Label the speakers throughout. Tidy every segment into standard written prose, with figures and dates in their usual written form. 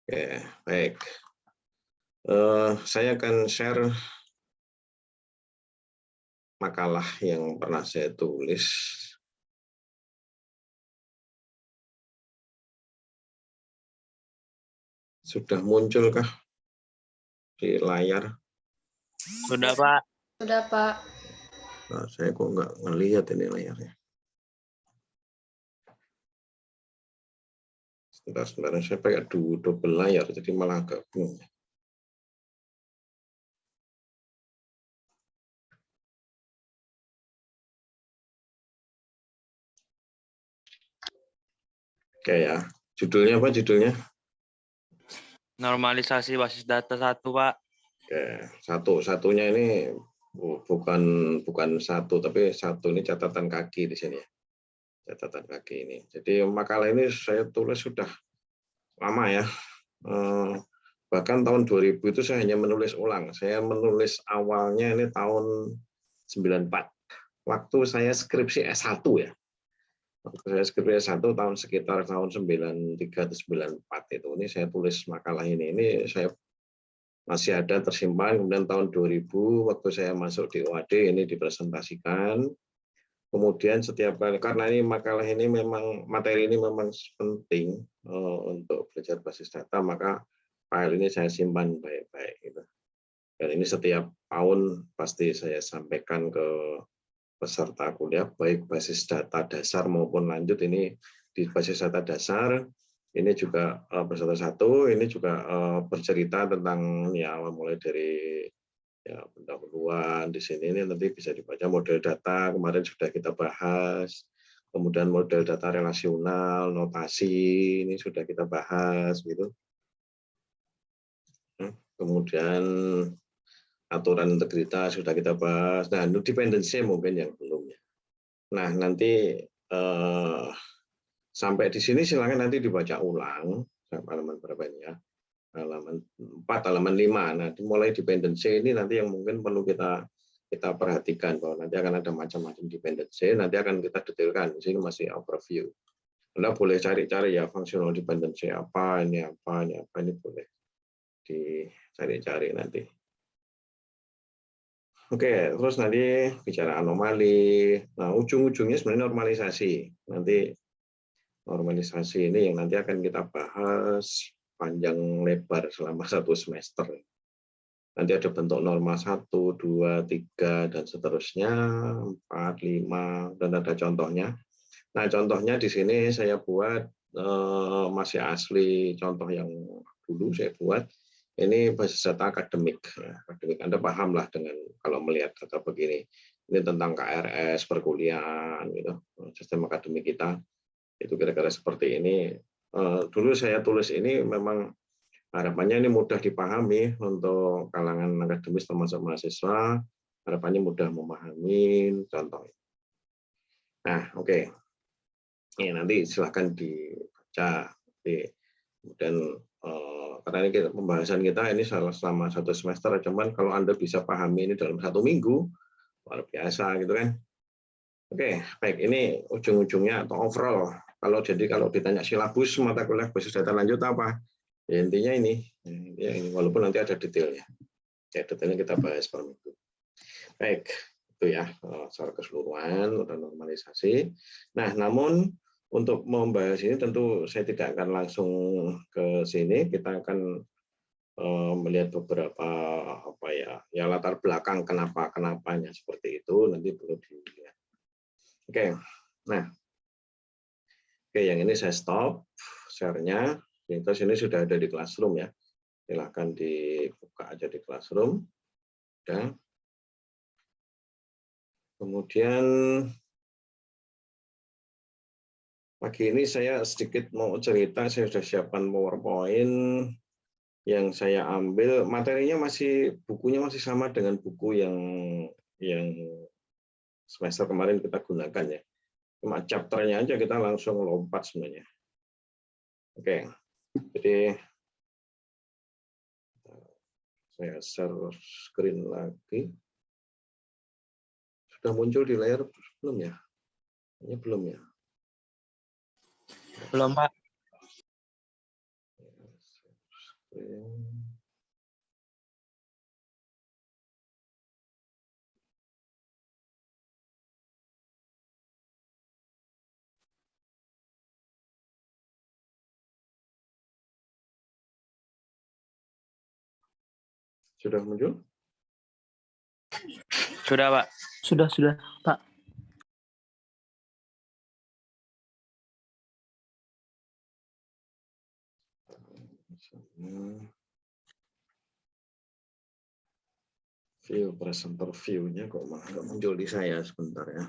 Speaker 1: Oke, baik. Saya akan share makalah yang pernah saya tulis. Sudah munculkah di layar?
Speaker 2: Sudah, Pak.
Speaker 3: Sudah, Pak.
Speaker 1: Nah, saya kok nggak ngelihat ini layarnya. Sebentar, saya pakai double layar, jadi malah agak bingung. Oke ya, judulnya apa judulnya?
Speaker 2: Normalisasi basis data 1, Pak.
Speaker 1: Oke, satunya ini bukan satu, tapi satu ini catatan kaki di sini ya. Catatan kaki ini. Jadi makalah ini saya tulis sudah lama ya. Bahkan tahun 2000 itu saya hanya menulis ulang. Saya menulis awalnya ini tahun 94. Waktu saya skripsi S1 ya. Waktu saya skripsi S1 sekitar tahun 93 atau 94 itu. Ini saya tulis makalah ini. Ini saya masih ada tersimpan. Kemudian tahun 2000 waktu saya masuk di UAD ini dipresentasikan. Kemudian setiap kali, karena ini makalah ini memang, materi ini memang penting untuk belajar basis data, maka file ini saya simpan baik-baik. Gitu. Dan ini setiap tahun pasti saya sampaikan ke peserta kuliah, baik basis data dasar maupun lanjut. Ini di basis data dasar, ini juga peserta 1, ini juga bercerita tentang ya mulai dari ya pendahuluan di sini, ini nanti bisa dibaca model data kemarin sudah kita bahas, kemudian model data relasional, notasi ini sudah kita bahas gitu. Kemudian aturan integritas sudah kita bahas. Nah, dependency mungkin yang belum ya. Nah, nanti sampai di sini silakan nanti dibaca ulang sampai halaman berapa ini ya. Halaman 4, halaman 5. Nah, mulai dependency ini nanti yang mungkin perlu kita perhatikan bahwa nanti akan ada macam-macam dependency, nanti akan kita detailkan. Di sini masih overview. Anda boleh cari-cari ya functional dependency apa, ini boleh dicari-cari nanti. Oke, terus nanti bicara anomali. Nah, ujung-ujungnya sebenarnya normalisasi. Nanti normalisasi ini yang nanti akan kita bahas panjang lebar selama 1 semester. Nanti ada bentuk norma 1, 2, 3, dan seterusnya, 4, 5, dan ada contohnya. Nah, contohnya di sini saya buat masih asli contoh yang dulu saya buat. Ini basis data akademik. Akademik Anda paham lah dengan kalau melihat data begini. Ini tentang KRS, perkuliahan, gitu. Sistem akademik kita. Itu kira-kira seperti ini. Dulu saya tulis ini memang harapannya ini mudah dipahami untuk kalangan akademis termasuk mahasiswa. Harapannya mudah memahami contoh. Nah, oke. Ya, nanti silahkan dibaca. Kemudian karena ini pembahasan kita ini selama 1 semester, cuman kalau Anda bisa pahami ini dalam 1 minggu, luar biasa gitu kan. Oke, baik, ini ujung-ujungnya atau overall. Kalau ditanya silabus mata kuliah basis data lanjut apa? Ya, intinya ini, walaupun nanti ada detailnya. Ya, detailnya kita bahas per minggu. Baik, itu ya secara keseluruhan udah normalisasi. Nah, namun untuk membahas ini tentu saya tidak akan langsung ke sini. Kita akan melihat beberapa latar belakang kenapanya seperti itu nanti perlu dilihat. Oke, nah, yang ini saya stop share-nya. Terus ini sudah ada di Classroom ya. Silahkan dibuka aja di Classroom. Dan kemudian pagi ini saya sedikit mau cerita, saya sudah siapkan PowerPoint yang saya ambil, materinya bukunya masih sama dengan buku yang semester kemarin kita gunakan ya. Cuma chapternya aja kita langsung lompat sebenarnya. Oke, jadi saya share screen lagi. Sudah muncul di layar belum ya? Ini belum ya?
Speaker 2: Belum, Pak.
Speaker 1: Sudah muncul?
Speaker 2: Sudah, Pak.
Speaker 3: Sudah, Pak.
Speaker 1: View presenter view-nya kok malah nggak muncul di saya, sebentar ya.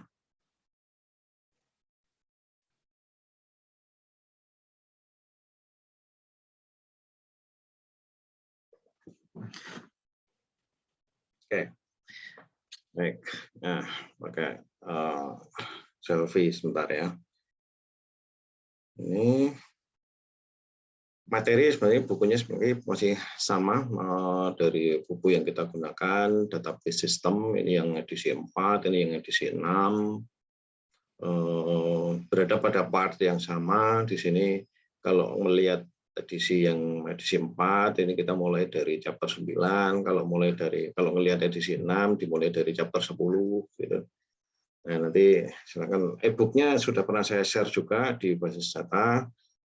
Speaker 1: Oke, baik. Nah, pakai selfie sebentar ya. Ini materi sebenarnya bukunya sebenarnya masih sama dari buku yang kita gunakan, database system, ini yang edisi 4, ini yang edisi 6, berada pada part yang sama. Di sini kalau melihat edisi yang edisi 4, ini kita mulai dari chapter 9, kalau melihat edisi 6, dimulai dari chapter 10, gitu. Nah, nanti silakan, e-booknya sudah pernah saya share juga di basis data.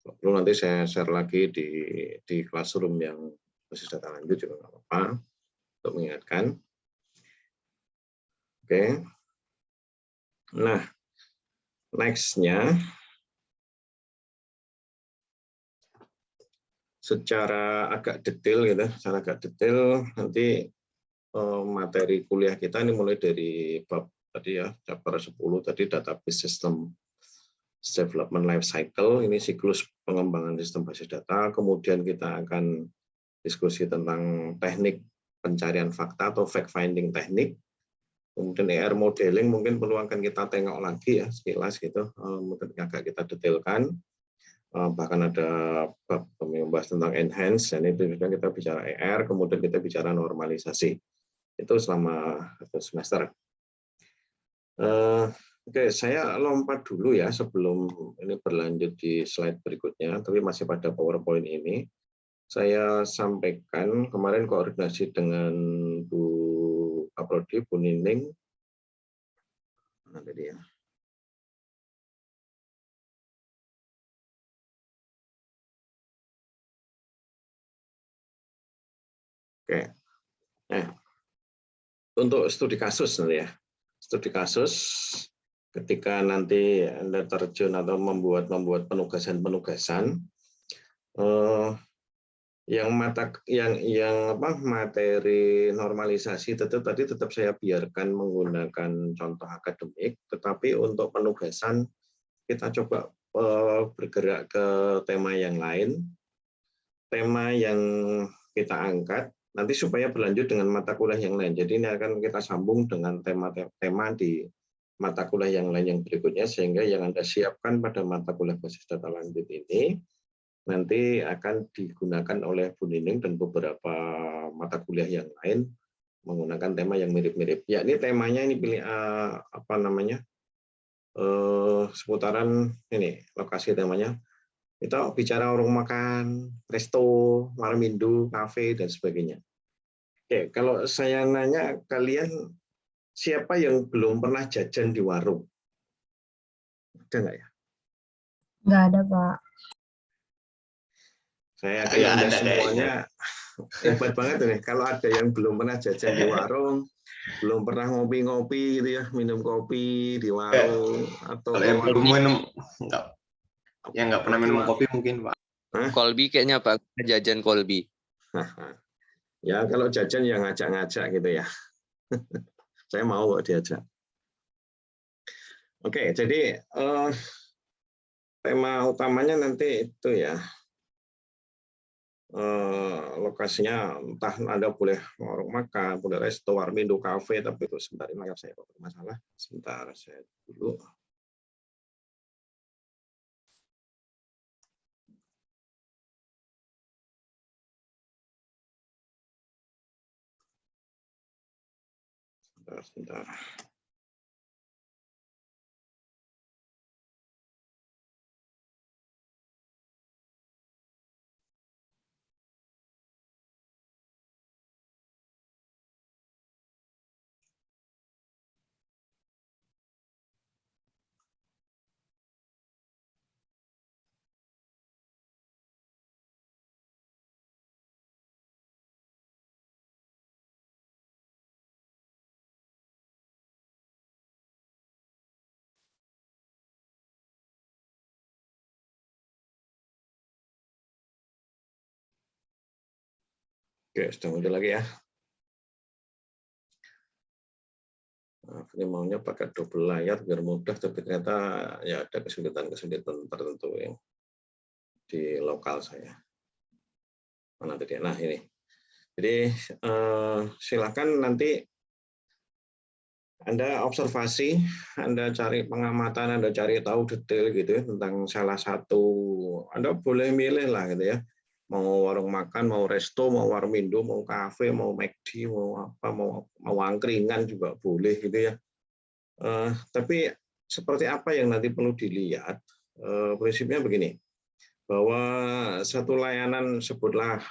Speaker 1: Lalu nanti saya share lagi di classroom yang basis data lanjut juga nggak apa-apa untuk mengingatkan. Oke. Nah, next-nya secara agak detail gitu, nanti materi kuliah kita ini mulai dari bab tadi ya, chapter 10 tadi database system development life cycle, ini siklus pengembangan sistem basis data. Kemudian kita akan diskusi tentang teknik pencarian fakta atau fact finding teknik. Kemudian ER modeling mungkin perlu akan kita tengok lagi ya sekilas gitu, mungkin agak kita detailkan. Bahkan ada bab membahas tentang enhance, dan itu juga kita bicara ER, kemudian kita bicara normalisasi. Itu selama 1 semester. Oke, saya lompat dulu ya sebelum ini berlanjut di slide berikutnya, tapi masih pada PowerPoint ini. Saya sampaikan kemarin koordinasi dengan Bu Kaprodi, Bu Nining. Mana tadi ya? Oke. Nah, untuk studi kasus nanti ya. Studi kasus ketika nanti Anda terjun atau membuat penugasan-penugasan, yang materi normalisasi tetap saya biarkan menggunakan contoh akademik, tetapi untuk penugasan kita coba bergerak ke tema yang lain, tema yang kita angkat nanti supaya berlanjut dengan mata kuliah yang lain. Jadi ini akan kita sambung dengan tema di mata kuliah yang lain yang berikutnya, sehingga yang Anda siapkan pada mata kuliah basis data lanjut ini nanti akan digunakan oleh Bu Nining dan beberapa mata kuliah yang lain menggunakan tema yang mirip-mirip. Ya, ini temanya ini pilih seputaran ini lokasi temanya. Kita bicara warung makan, resto, warmindo, kafe, dan sebagainya. Oke, kalau saya nanya kalian, siapa yang belum pernah jajan di warung? Ada nggak ya?
Speaker 4: Nggak ada, Pak.
Speaker 1: Saya yakin Anda semuanya hebat banget nih. Kalau ada yang belum pernah jajan di warung, belum pernah ngopi-ngopi gitu ya, minum kopi di warung, atau
Speaker 5: kalau yang belum minum, yang nggak pernah minum kopi mungkin, Pak.
Speaker 2: Kolbi kayaknya, Pak. Jajan Kolbi.
Speaker 1: Ya, kalau jajan yang ngajak-ngajak gitu ya. Saya mau kok diajak. Oke, jadi tema utamanya nanti itu ya. Lokasinya entah Anda boleh warung makan, boleh resto, warmindo, kafe, tapi itu sebentar ini layar saya bermasalah. Sebentar saya dulu. Sebentar. Oke, sudah muncul lagi ya. Nah, ini maunya pakai double layar biar mudah, tapi ternyata ya ada kesulitan-kesulitan tertentu yang di lokal saya. Mana tadi? Nah ini. Jadi silakan nanti Anda observasi, Anda cari pengamatan, Anda cari tahu detail gitu ya, tentang salah satu. Anda boleh milih lah gitu ya. Mau warung makan, mau resto, mau warmindo, mau kafe, mau McD, mau apa, mau angkringan juga boleh gitu ya. Tapi seperti apa yang nanti perlu dilihat, prinsipnya begini, bahwa satu layanan sebutlah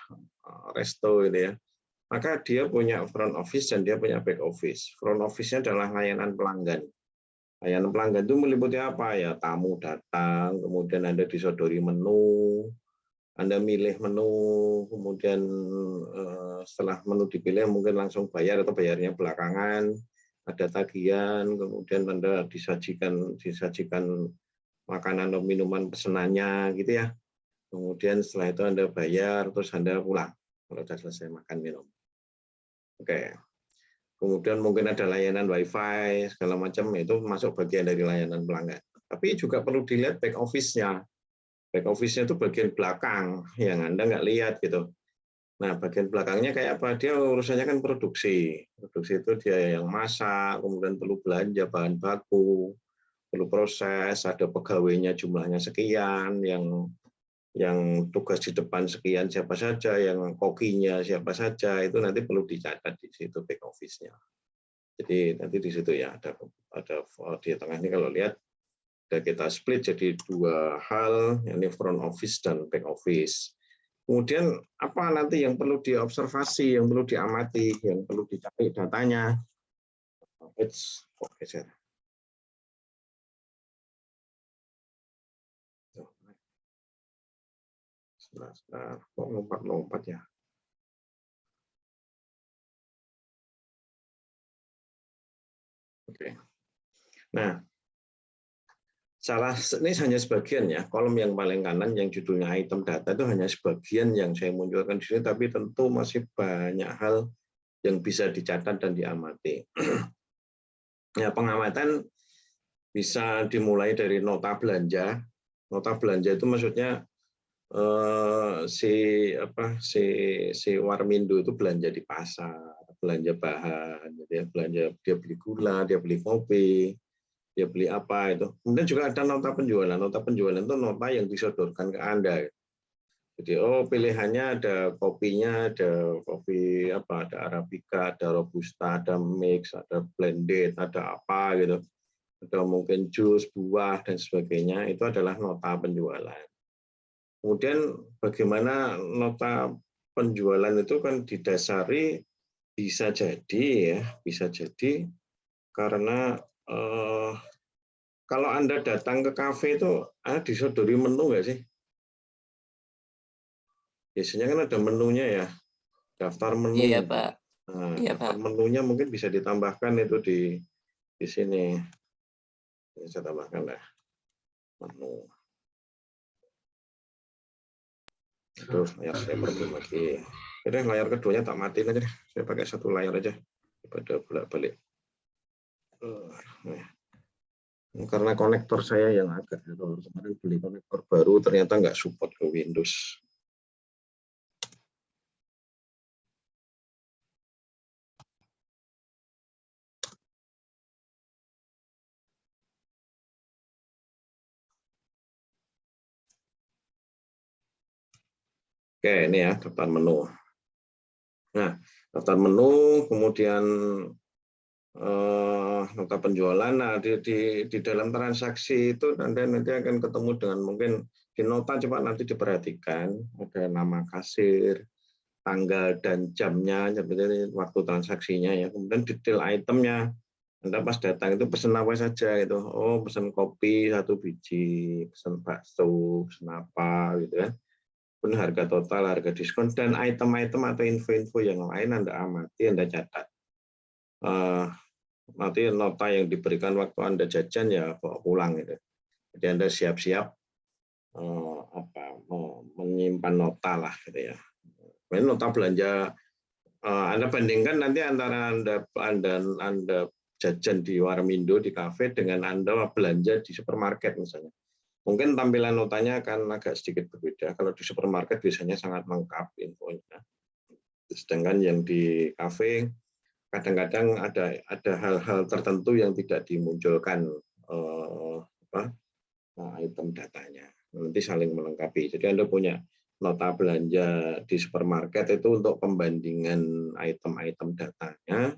Speaker 1: resto gitu ya, maka dia punya front office dan dia punya back office. Front office-nya adalah layanan pelanggan. Layanan pelanggan itu meliputi apa ya? Tamu datang, kemudian Anda disodori menu, Anda milih menu, kemudian setelah menu dipilih mungkin langsung bayar atau bayarnya belakangan, ada tagihan, kemudian Anda disajikan makanan atau minuman pesenannya gitu ya. Kemudian setelah itu Anda bayar, terus Anda pulang kalau sudah selesai makan minum. Oke. Kemudian mungkin ada layanan WiFi segala macam, itu masuk bagian dari layanan pelanggan. Tapi juga perlu dilihat back office-nya. Back office-nya itu bagian belakang yang Anda nggak lihat gitu. Nah, bagian belakangnya kayak apa? Dia urusannya kan produksi. Produksi itu dia yang masak, kemudian perlu belanja bahan baku, perlu proses, ada pegawainya jumlahnya sekian, yang tugas di depan sekian siapa saja, yang kokinya siapa saja, itu nanti perlu dicatat di situ back office-nya. Jadi nanti di situ ya ada di tengah ini kalau lihat ada kita split jadi dua hal, yakni front office dan back office. Kemudian apa nanti yang perlu diobservasi, yang perlu diamati, yang perlu dicari datanya. Geser. Sebentar, kok lompat ya. Oke. Nah, ini hanya sebagian ya, kolom yang paling kanan yang judulnya item data itu hanya sebagian yang saya munculkan di sini, tapi tentu masih banyak hal yang bisa dicatat dan diamati. Ya, pengamatan bisa dimulai dari nota belanja. Nota belanja itu maksudnya si warmindo itu belanja di pasar, belanja bahan, dia belanja, dia beli gula, dia beli kopi, dia beli apa itu. Kemudian juga ada nota penjualan. Nota penjualan itu nota yang disodorkan ke Anda. Jadi pilihannya ada kopinya, ada kopi apa, ada arabica, ada robusta, ada mix, ada blended, ada apa gitu. Ada mungkin jus, buah dan sebagainya. Itu adalah nota penjualan. Kemudian bagaimana nota penjualan itu kan didasari bisa jadi karena kalau Anda datang ke kafe itu disodori menu nggak sih? Biasanya kan ada menunya ya, daftar menu.
Speaker 2: Iya, Pak.
Speaker 1: Nah,
Speaker 2: Iya,
Speaker 1: daftar
Speaker 2: Pak.
Speaker 1: menunya mungkin bisa ditambahkan itu di sini. Ini saya tambahkan lah menu. Terus layar saya problem lagi. Jadi layar keduanya tak matiin aja deh. Saya pakai satu layar aja daripada bolak-balik. Karena konektor saya yang agak error. Kemarin beli konektor baru ternyata nggak support ke Windows. Oke, ini ya daftar menu. Nah, daftar menu, kemudian nota penjualan. Nah, di dalam transaksi itu Anda nanti akan ketemu dengan mungkin di nota, coba nanti diperhatikan ada nama kasir, tanggal dan jamnya, seperti waktu transaksinya ya. Kemudian detail itemnya. Anda pas datang itu pesan apa saja itu. Oh, pesan kopi 1 biji, pesan bakso, pesan apa gitu kan. Pun harga total, harga diskon, dan item-item atau info-info yang lain Anda amati, Anda catat. Nanti nota yang diberikan waktu Anda jajan ya bawa pulang gitu. Jadi Anda siap-siap menyimpan nota lah gitu ya. Ini nota belanja Anda bandingkan nanti antara Anda jajan di Warmindo, di kafe, dengan Anda belanja di supermarket misalnya. Mungkin tampilan notanya akan agak sedikit berbeda. Kalau di supermarket biasanya sangat lengkap infonya. Sedangkan yang di kafe kadang-kadang ada hal-hal tertentu yang tidak dimunculkan item datanya. Nanti saling melengkapi. Jadi Anda punya nota belanja di supermarket itu untuk pembandingan item-item datanya.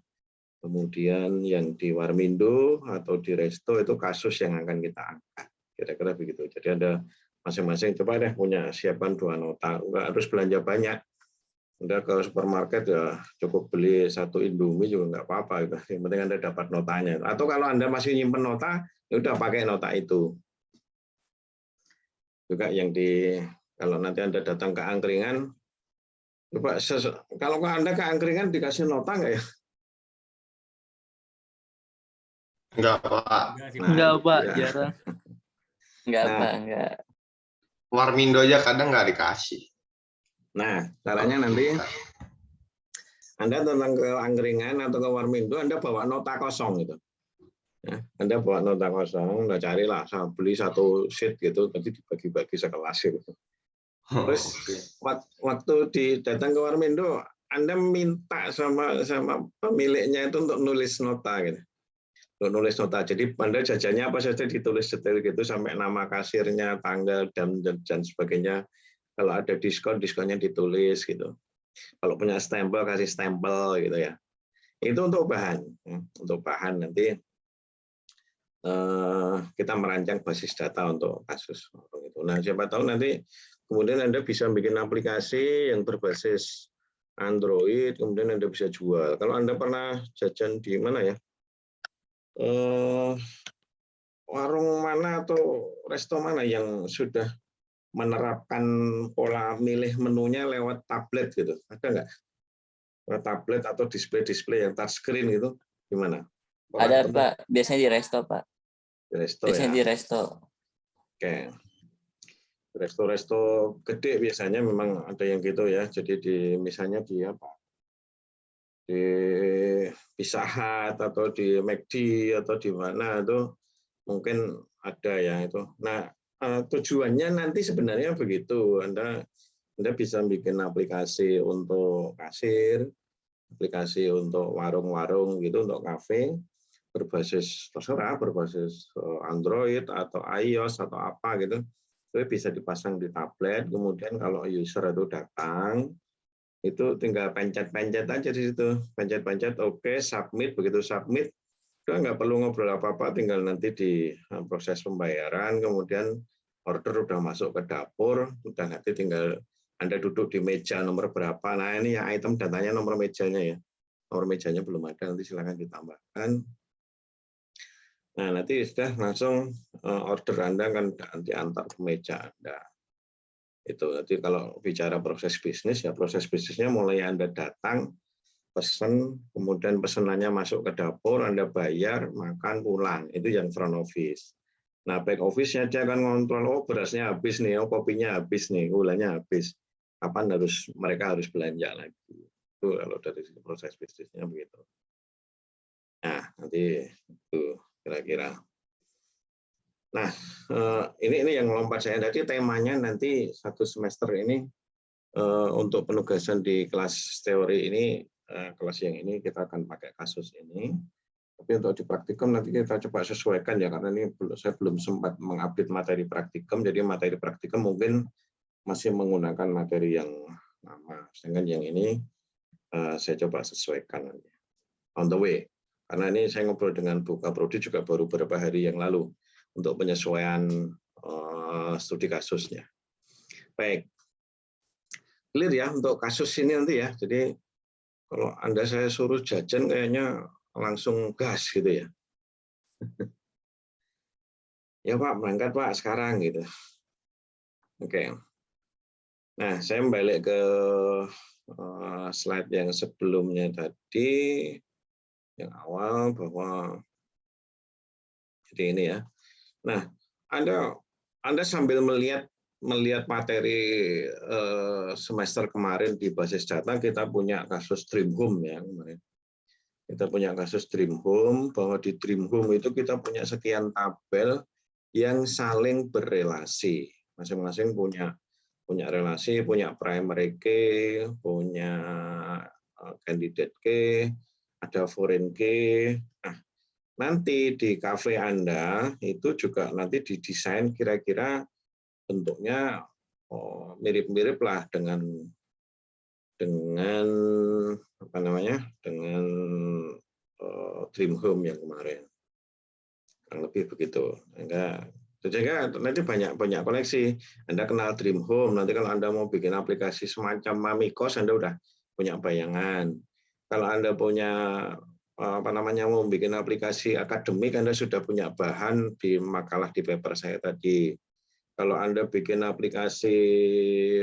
Speaker 1: Kemudian yang di Warmindo atau di resto itu kasus yang akan kita angkat. Kira-kira begitu. Jadi Anda masing-masing coba deh punya siapkan 2 nota. Enggak harus belanja banyak. Anda ke supermarket ya cukup beli 1 Indomie juga nggak apa-apa. Yang penting Anda dapat notanya. Atau kalau Anda masih nyimpen nota, ya udah pakai nota itu. Juga yang kalau nanti Anda datang ke angkringan, coba kalau Anda ke angkringan dikasih nota nggak ya?
Speaker 5: Enggak, Pak.
Speaker 3: Enggak, Pak,
Speaker 1: ya.
Speaker 3: jarang.
Speaker 2: Enggak,
Speaker 1: Nah.
Speaker 2: Pak, enggak.
Speaker 5: Warmindo aja kadang nggak dikasih.
Speaker 1: Nah, caranya nanti Anda datang ke angkringan atau ke Warmindo, Anda bawa nota kosong gitu. Ya, Anda bawa nota kosong, Anda carilah, saya beli 1 sheet gitu, nanti dibagi-bagi sekelas gitu. Terus waktu datang ke Warmindo, Anda minta sama pemiliknya itu untuk nulis nota gitu. Untuk nulis nota. Jadi Anda jajannya apa saja ditulis detail gitu sampai nama kasirnya, tanggal dan sebagainya. Kalau ada diskon, diskonnya ditulis gitu. Kalau punya stempel kasih stempel gitu ya. Itu untuk bahan. Untuk bahan nanti kita merancang basis data untuk kasus. Nah, siapa tahu nanti kemudian Anda bisa bikin aplikasi yang berbasis Android, kemudian Anda bisa jual. Kalau Anda pernah jajan di mana ya? Warung mana atau resto mana yang sudah menerapkan pola milih menunya lewat tablet gitu? Ada nggak? Lewat tablet atau display yang touchscreen gitu? Gimana?
Speaker 2: Ada, Pak. Biasanya di resto, Pak.
Speaker 1: Di resto
Speaker 2: Biasanya
Speaker 1: ya?
Speaker 2: di resto.
Speaker 1: Oke. Resto-resto gede biasanya memang ada yang gitu ya. Jadi misalnya di apa? Di Pizza Hut atau di McD atau di mana itu mungkin ada ya itu. Nah, tujuannya nanti sebenarnya begitu. Anda bisa bikin aplikasi untuk kasir, aplikasi untuk warung-warung gitu, untuk kafe, berbasis terserah, berbasis Android atau iOS atau apa gitu. Itu bisa dipasang di tablet, kemudian kalau user itu datang, itu tinggal pencet-pencet aja di situ. Pencet-pencet, oke, submit, begitu submit, udah nggak perlu ngobrol apa-apa, tinggal nanti di proses pembayaran, kemudian order udah masuk ke dapur, udah nanti tinggal Anda duduk di meja nomor berapa. Nah ini ya item datanya nomor mejanya ya. Nomor mejanya belum ada, nanti silakan ditambahkan. Nah nanti sudah langsung order Anda kan diantar ke meja Anda. Itu nanti kalau bicara proses bisnis ya proses bisnisnya mulai Anda datang, pesan, kemudian pesanannya masuk ke dapur, Anda bayar, makan, pulang. Itu yang front office. Nah, back office-nya dia akan ngontrol, oh berasnya habis nih, oh kopinya habis nih, gulanya habis. Kapan mereka harus belanja lagi. Itu kalau dari proses bisnisnya begitu. Nah, nanti itu kira-kira. Nah, ini yang lompat saya tadi temanya nanti 1 semester ini untuk penugasan di kelas teori ini, kelas yang ini kita akan pakai kasus ini. Tapi untuk di praktikum nanti kita coba sesuaikan ya, karena ini saya belum sempat mengupdate materi praktikum, jadi materi praktikum mungkin masih menggunakan materi yang lama. Sedangkan yang ini saya coba sesuaikan on the way. Karena ini saya ngobrol dengan Bu Kaprodi juga baru beberapa hari yang lalu untuk penyesuaian studi kasusnya. Baik, clear ya untuk kasus ini nanti ya. Jadi kalau Anda saya suruh jajan kayaknya langsung gas gitu ya. Ya Pak, berangkat Pak sekarang gitu. Oke. Nah, saya balik ke slide yang sebelumnya tadi, yang awal bahwa jadi ini ya. Nah, Anda sambil melihat melihat materi semester kemarin di basis data, kita punya kasus Dream Home ya kemarin. Kita punya kasus Dream Home, bahwa di Dream Home itu kita punya sekian tabel yang saling berrelasi. Masing-masing punya relasi, punya primary key, punya candidate key, ada foreign key. Nah, nanti di cafe Anda itu juga nanti didesain kira-kira bentuknya mirip-mirip lah dengan apa namanya, dengan Dream Home yang kemarin, kurang lebih begitu. Sehingga nanti banyak koneksi. Anda kenal Dream Home, nanti kalau Anda mau bikin aplikasi semacam Mamikos, Anda udah punya bayangan. Kalau Anda punya apa namanya, mau bikin aplikasi akademik, Anda sudah punya bahan di makalah di paper saya tadi. Kalau Anda bikin aplikasi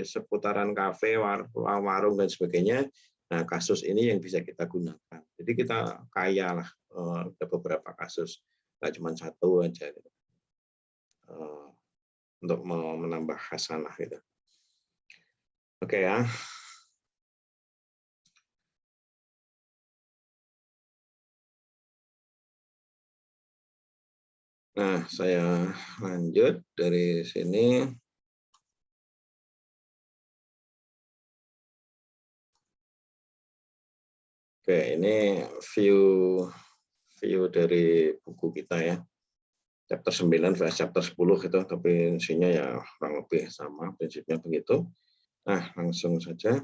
Speaker 1: seputaran kafe, warung dan sebagainya, nah kasus ini yang bisa kita gunakan. Jadi kita kaya lah, ada beberapa kasus, nggak cuma satu aja gitu. Untuk menambah hasanah gitu. Oke ya. Nah, saya lanjut dari sini. Oke, ini view dari buku kita ya. Chapter 9 versus chapter 10 gitu, tapi isinya ya kurang lebih sama, prinsipnya begitu. Nah, langsung saja.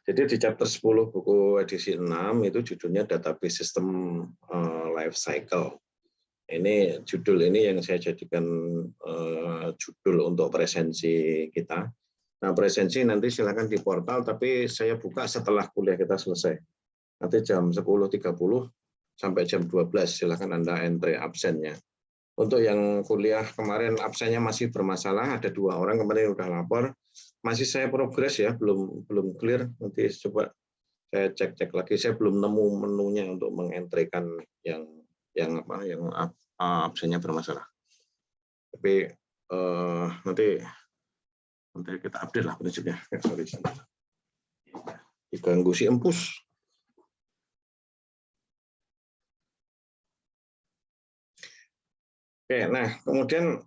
Speaker 1: Jadi di chapter 10 buku edisi 6 itu judulnya Database System Life Cycle. Ini judul ini yang saya jadikan judul untuk presensi kita. Nah, presensi nanti silakan di portal, tapi saya buka setelah kuliah kita selesai. Nanti jam 10.30 sampai jam 12 silakan Anda entry absennya. Untuk yang kuliah kemarin absennya masih bermasalah, ada 2 orang kemarin udah lapor, masih saya progres ya, belum clear. Nanti coba saya cek lagi, saya belum nemu menunya untuk mengentrykan yang absennya bermasalah. Tapi nanti kita update lah prinsipnya. Sorry. Diganggu si Empus. Oke, nah kemudian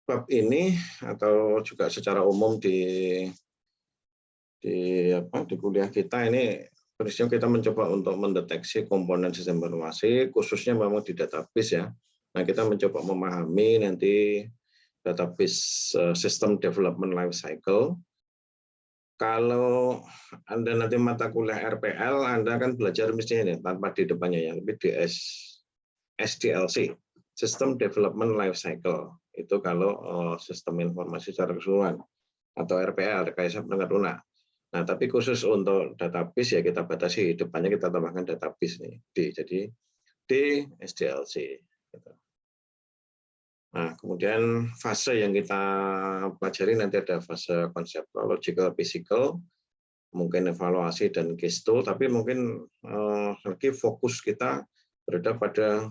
Speaker 1: bab ini atau juga secara umum di kuliah kita ini prinsipnya kita mencoba untuk mendeteksi komponen sistem informasi, khususnya memang di database ya. Nah, kita mencoba memahami nanti database system development life cycle. Kalau Anda nanti mata kuliah RPL, Anda kan belajar mestinya ini tanpa di depannya ya, lebih di SDLC. System Development Life Cycle, itu kalau sistem informasi secara keseluruhan, atau RPL, Rekayasa Perangkat Lunak. Nah, tapi khusus untuk database ya kita batasi, depannya kita tambahkan database nih, jadi D SDLC. Nah, kemudian fase yang kita pelajari nanti ada fase konseptual, logical, physical, mungkin evaluasi dan gesto, tapi mungkin lagi fokus kita berada pada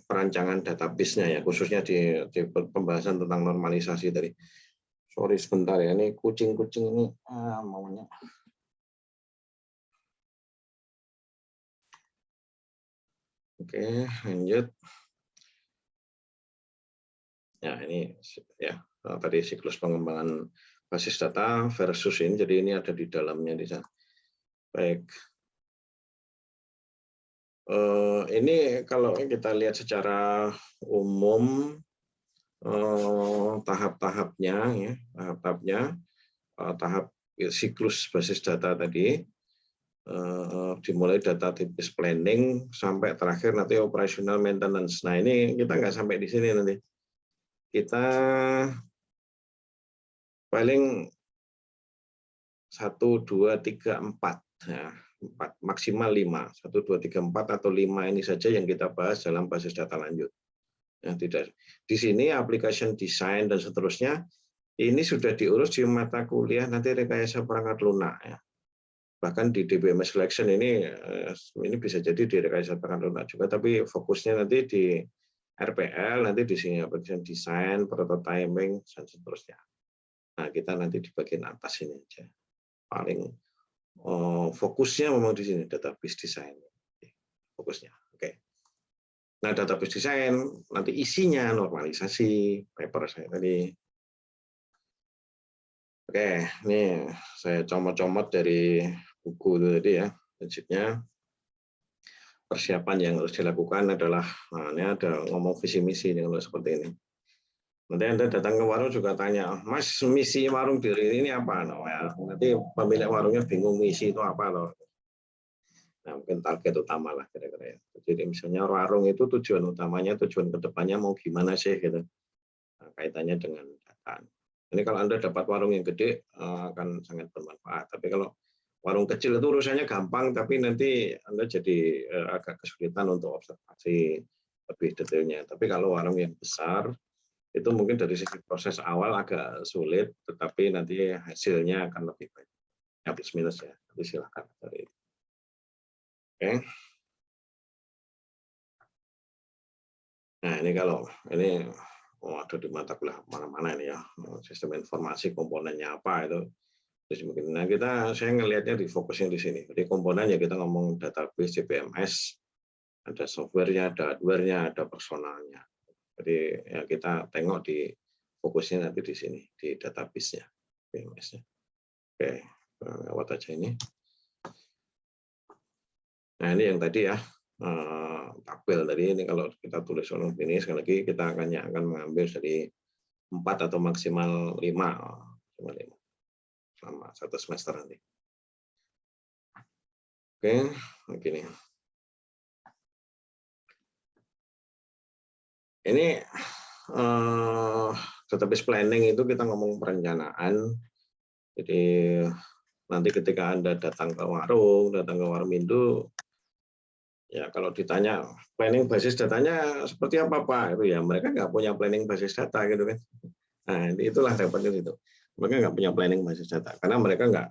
Speaker 1: perancangan database-nya ya, khususnya di pembahasan tentang normalisasi tadi. Sorry sebentar ya, ini kucing-kucing ini maunya. Oke, lanjut. Ya, ini ya tadi siklus pengembangan basis data versus ini, jadi ini ada di dalamnya di sana. Baik. Ini kalau kita lihat secara umum tahap-tahapnya ya, tahap siklus basis data tadi dimulai data tipis planning sampai terakhir nanti operational maintenance. Nah, ini kita nggak sampai di sini nanti. Kita paling 1, 2, 3, 4 ya. 4, maksimal 5, 1, 2, 3, 4 atau 5 ini saja yang kita bahas dalam basis data lanjut. Ya, tidak di sini application design dan seterusnya ini sudah diurus di mata kuliah nanti rekayasa perangkat lunak ya. Bahkan di DBMS selection ini bisa jadi di rekayasa perangkat lunak juga, tapi fokusnya nanti di RPL, nanti di sini bagian desain, prototyping, dan seterusnya. Nah, kita nanti di bagian atas ini aja. Paling fokusnya memang di sini, database design. Fokusnya. Oke. Nah, database design, nanti isinya normalisasi, paper saya tadi. Oke, ini saya comot-comot dari buku itu tadi ya. Prinsipnya, persiapan yang harus dilakukan adalah, nah ini ada ngomong visi misi kalau seperti ini. Nanti Anda datang ke warung juga tanya, Mas, misi warung diri ini apa? Nah, ya, nanti pemilik warungnya bingung misi itu apa loh. Nah, mungkin target utama lah kira-kira ya. Jadi misalnya warung itu tujuan utamanya, tujuan kedepannya mau gimana sih gitu. Nah, kaitannya dengan data. Ini kalau Anda dapat warung yang gede akan sangat bermanfaat. Tapi kalau warung kecil itu urusannya gampang, tapi nanti Anda jadi agak kesulitan untuk observasi lebih detailnya. Tapi kalau warung yang besar, itu mungkin dari segi proses awal agak sulit, tetapi nanti hasilnya akan lebih baik. Ya plus minus ya, tapi silakan dari itu. Oke. Nah ini kalau ini ada di mata kuliah mana-mana ini ya, sistem informasi komponennya apa itu. Terus mungkin nah saya ngelihatnya di fokusnya di sini. Jadi komponen ya kita ngomong database CPMS, ada softwarenya, ada hardwarenya, ada personalnya. Jadi ya kita tengok di fokusnya nanti di sini di database-nya, CPMS-nya. Oke, lewat aja ini. Nah ini yang tadi ya tabel tadi ini kalau kita tulis soal ini sekali lagi kita akan mengambil dari 4 atau maksimal 5 selama 1 semester nanti. Oke, begini. Ini database planning itu kita ngomong perencanaan. Jadi nanti ketika Anda datang ke warung Indo, ya kalau ditanya planning basis datanya seperti apa Pak, itu ya mereka nggak punya planning basis data gitu kan. Nah itulah repotnya itu. Mereka nggak punya planning basis data karena mereka nggak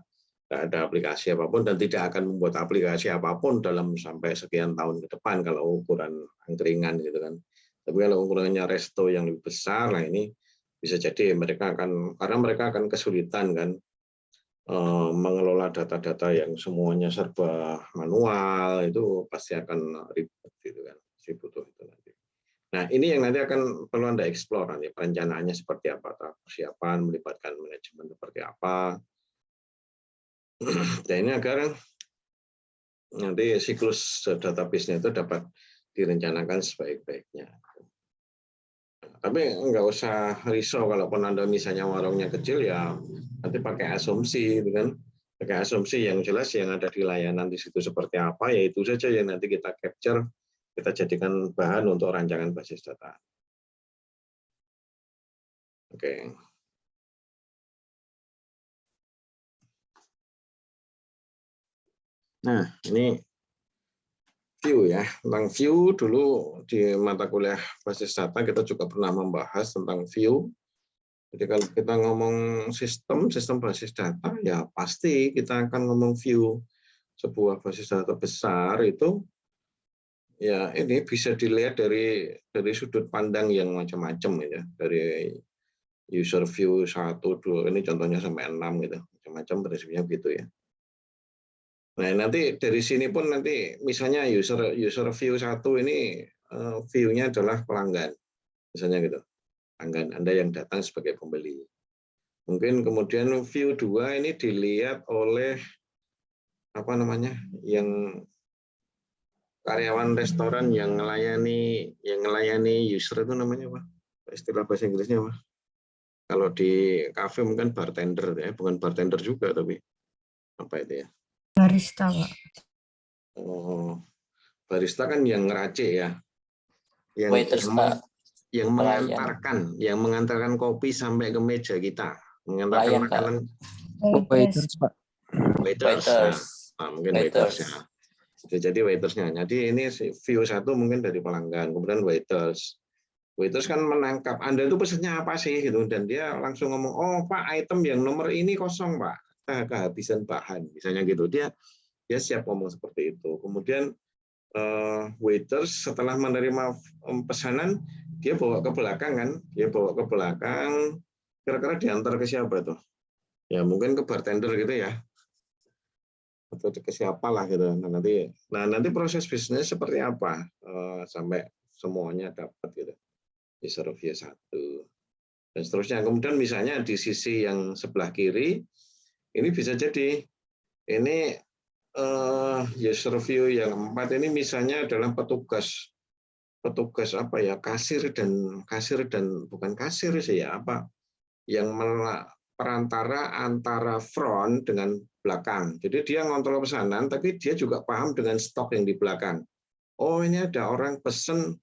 Speaker 1: ada aplikasi apapun dan tidak akan membuat aplikasi apapun dalam sampai sekian tahun ke depan kalau ukuran angkringan gitu kan. Tapi kalau ukurannya resto yang lebih besar, nah ini bisa jadi mereka akan kesulitan kan mengelola data-data yang semuanya serba manual, itu pasti akan ribet gitu kan, pasti butuh itu nanti. Nah ini yang nanti akan perlu Anda eksplor nanti perencanaannya seperti apa, persiapan melibatkan manajemen seperti apa. Dan ini agar nanti siklus database-nya itu dapat direncanakan sebaik-baiknya. Tapi nggak usah risau kalaupun Anda misalnya warungnya kecil ya nanti pakai asumsi gitu kan. Pakai asumsi yang jelas yang ada di layanan di situ seperti apa, ya itu saja yang nanti kita capture, kita jadikan bahan untuk rancangan basis data. Oke. Nah, ini view ya. Tentang view dulu di mata kuliah basis data kita juga pernah membahas tentang view. Jadi kalau kita ngomong sistem basis data, ya pasti kita akan ngomong view. Sebuah basis data besar itu, ya ini bisa dilihat dari sudut pandang yang macam-macam ya. Dari user view 1, 2, ini contohnya sampai 6 gitu. Macam-macam prinsipnya gitu ya. Nah nanti dari sini pun nanti misalnya user view 1 ini view-nya adalah pelanggan. Misalnya gitu. Pelanggan Anda yang datang sebagai pembeli. Mungkin kemudian view 2 ini dilihat oleh yang karyawan restoran yang melayani user itu namanya apa? Istilah bahasa Inggrisnya apa? Kalau di kafe mungkin bartender ya, bukan bartender juga tapi apa itu ya?
Speaker 4: Barista, Pak.
Speaker 1: Oh, barista kan yang ngeracik ya.
Speaker 2: Waiters, Pak.
Speaker 1: Yang mengantarkan kopi sampai ke meja kita, mengantarkan
Speaker 2: Pelayan,
Speaker 1: makanan.
Speaker 4: Waiters,
Speaker 3: Pak.
Speaker 1: Waiters. Nah, mungkin waiters ya. Jadi waitersnya. Jadi ini view 1 mungkin dari pelanggan, kemudian waiters. Waiters kan menangkap Anda itu pesannya apa sih gitu, dan dia langsung ngomong, oh Pak, item yang nomor ini kosong Pak, kita kehabisan bahan, misalnya gitu. Dia siap ngomong seperti itu. Kemudian waiters setelah menerima pesanan dia bawa ke belakang kan, dia bawa ke belakang, kira-kira diantar ke siapa tuh? Ya mungkin ke bartender gitu ya, atau ke siapa lah gitu. Nanti proses bisnis seperti apa sampai semuanya dapat gitu di review 1 dan seterusnya. Kemudian misalnya di sisi yang sebelah kiri ini bisa jadi ini user review yang 4 ini misalnya adalah petugas apa ya, kasir dan bukan kasir sih ya, apa yang perantara antara front dengan belakang. Jadi dia ngontrol pesanan tapi dia juga paham dengan stok yang di belakang. Oh, ini ada orang pesen